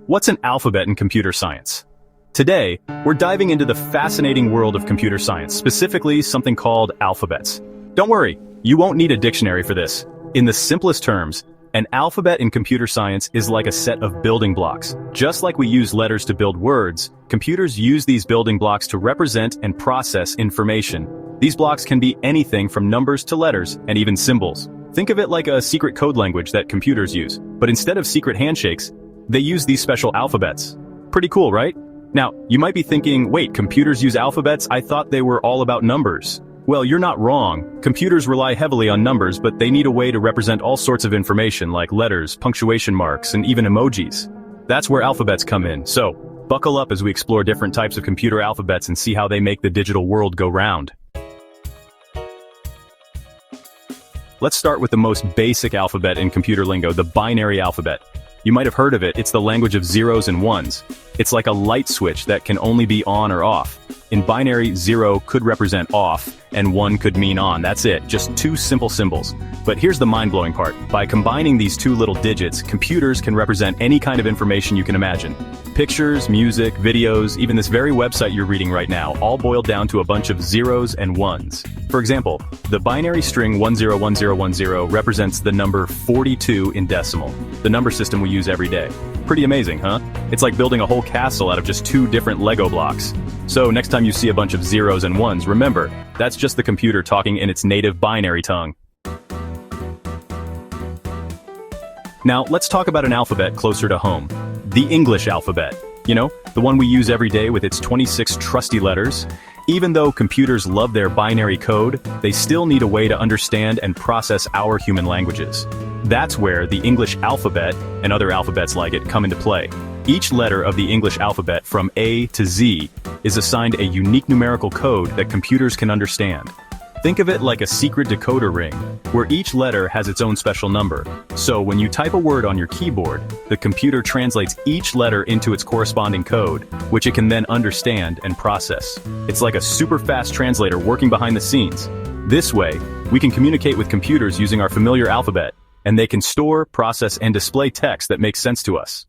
What's an alphabet in computer science? Today, we're diving into the fascinating world of computer science, specifically something called alphabets. Don't worry, you won't need a dictionary for this. In the simplest terms, an alphabet in computer science is like a set of building blocks. Just like we use letters to build words, computers use these building blocks to represent and process information. These blocks can be anything from numbers to letters, and even symbols. Think of it like a secret code language that computers use, but instead of secret handshakes, they use these special alphabets. Pretty cool, right? Now, you might be thinking, wait, computers use alphabets? I thought they were all about numbers. Well, you're not wrong. Computers rely heavily on numbers, but they need a way to represent all sorts of information like letters, punctuation marks, and even emojis. That's where alphabets come in. So, buckle up as we explore different types of computer alphabets and see how they make the digital world go round. Let's start with the most basic alphabet in computer lingo, the binary alphabet. You might have heard of it. It's the language of zeros and ones. It's like a light switch that can only be on or off. In binary, 0 could represent off, and 1 could mean on. That's it, just two simple symbols. But here's the mind-blowing part. By combining these two little digits, computers can represent any kind of information you can imagine. Pictures, music, videos, even this very website you're reading right now, all boil down to a bunch of zeros and ones. For example, the binary string 101010 represents the number 42 in decimal, the number system we use every day. Pretty amazing, huh? It's like building a whole castle out of just two different Lego blocks. So next time you see a bunch of zeros and ones, remember, that's just the computer talking in its native binary tongue. Now, let's talk about an alphabet closer to home. The English alphabet. You know, the one we use every day with its 26 trusty letters. Even though computers love their binary code, they still need a way to understand and process our human languages. That's where the English alphabet, and other alphabets like it, come into play. Each letter of the English alphabet, from A to Z, is assigned a unique numerical code that computers can understand. Think of it like a secret decoder ring, where each letter has its own special number. So when you type a word on your keyboard, the computer translates each letter into its corresponding code, which it can then understand and process. It's like a super fast translator working behind the scenes. This way, we can communicate with computers using our familiar alphabet, and they can store, process, and display text that makes sense to us.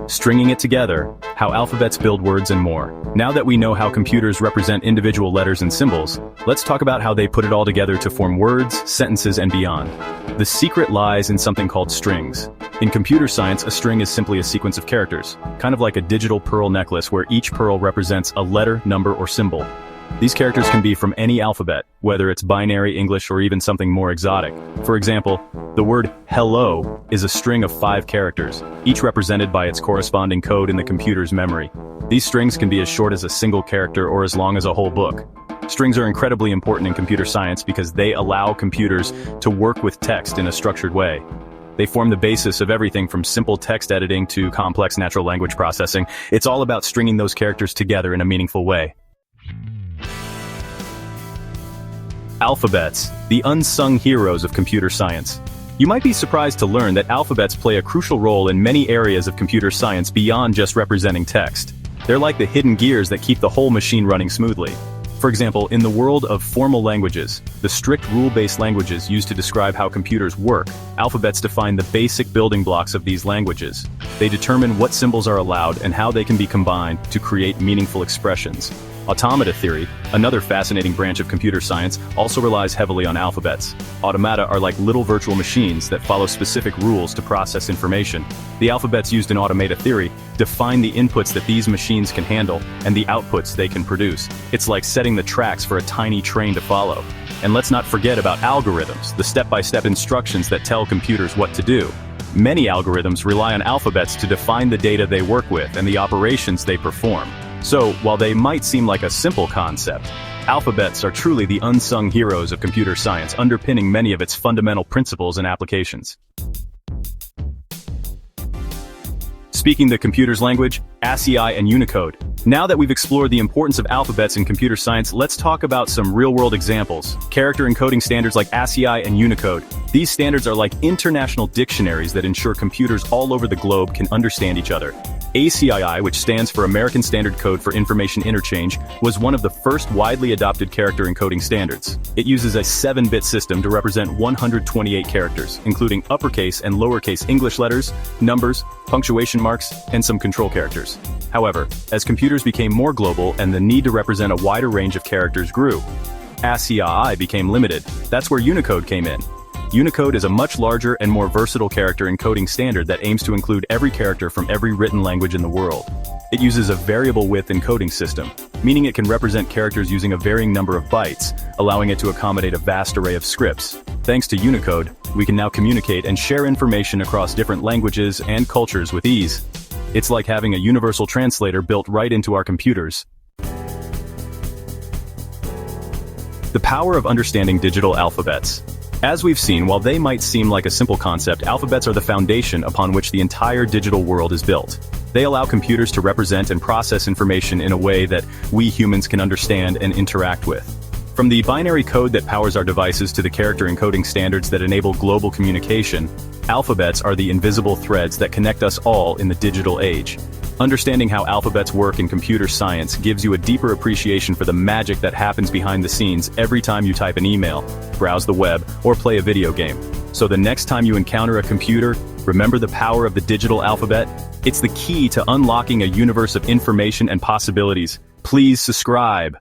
Stringing it together, how alphabets build words and more. Now that we know how computers represent individual letters and symbols, let's talk about how they put it all together to form words, sentences, and beyond. The secret lies in something called strings. In computer science, a string is simply a sequence of characters, kind of like a digital pearl necklace where each pearl represents a letter, number, or symbol. These characters can be from any alphabet, whether it's binary, English, or even something more exotic. For example, the word hello is a string of 5 characters, each represented by its corresponding code in the computer's memory. These strings can be as short as a single character or as long as a whole book. Strings are incredibly important in computer science because they allow computers to work with text in a structured way. They form the basis of everything from simple text editing to complex natural language processing. It's all about stringing those characters together in a meaningful way. Alphabets, the unsung heroes of computer science. You might be surprised to learn that alphabets play a crucial role in many areas of computer science beyond just representing text. They're like the hidden gears that keep the whole machine running smoothly. For example, in the world of formal languages, the strict rule-based languages used to describe how computers work, alphabets define the basic building blocks of these languages. They determine what symbols are allowed and how they can be combined to create meaningful expressions. Automata theory, another fascinating branch of computer science, also relies heavily on alphabets. Automata are like little virtual machines that follow specific rules to process information. The alphabets used in automata theory define the inputs that these machines can handle and the outputs they can produce. It's like setting the tracks for a tiny train to follow. And let's not forget about algorithms, the step-by-step instructions that tell computers what to do. Many algorithms rely on alphabets to define the data they work with and the operations they perform. So, while they might seem like a simple concept, alphabets are truly the unsung heroes of computer science, underpinning many of its fundamental principles and applications. Speaking the computer's language, ASCII and Unicode. Now that we've explored the importance of alphabets in computer science, let's talk about some real-world examples. Character encoding standards like ASCII and Unicode. These standards are like international dictionaries that ensure computers all over the globe can understand each other. ACII, which stands for American Standard Code for Information Interchange, was one of the first widely adopted character encoding standards. It uses a 7-bit system to represent 128 characters, including uppercase and lowercase English letters, numbers, punctuation marks, and some control characters. However, as computers became more global and the need to represent a wider range of characters grew, ASCII became limited. That's where Unicode came in. Unicode is a much larger and more versatile character encoding standard that aims to include every character from every written language in the world. It uses a variable width encoding system, meaning it can represent characters using a varying number of bytes, allowing it to accommodate a vast array of scripts. Thanks to Unicode, we can now communicate and share information across different languages and cultures with ease. It's like having a universal translator built right into our computers. The power of understanding digital alphabets. As we've seen, while they might seem like a simple concept, alphabets are the foundation upon which the entire digital world is built. They allow computers to represent and process information in a way that we humans can understand and interact with. From the binary code that powers our devices to the character encoding standards that enable global communication, alphabets are the invisible threads that connect us all in the digital age. Understanding how alphabets work in computer science gives you a deeper appreciation for the magic that happens behind the scenes every time you type an email, browse the web, or play a video game. So the next time you encounter a computer, remember the power of the digital alphabet. It's the key to unlocking a universe of information and possibilities. Please subscribe.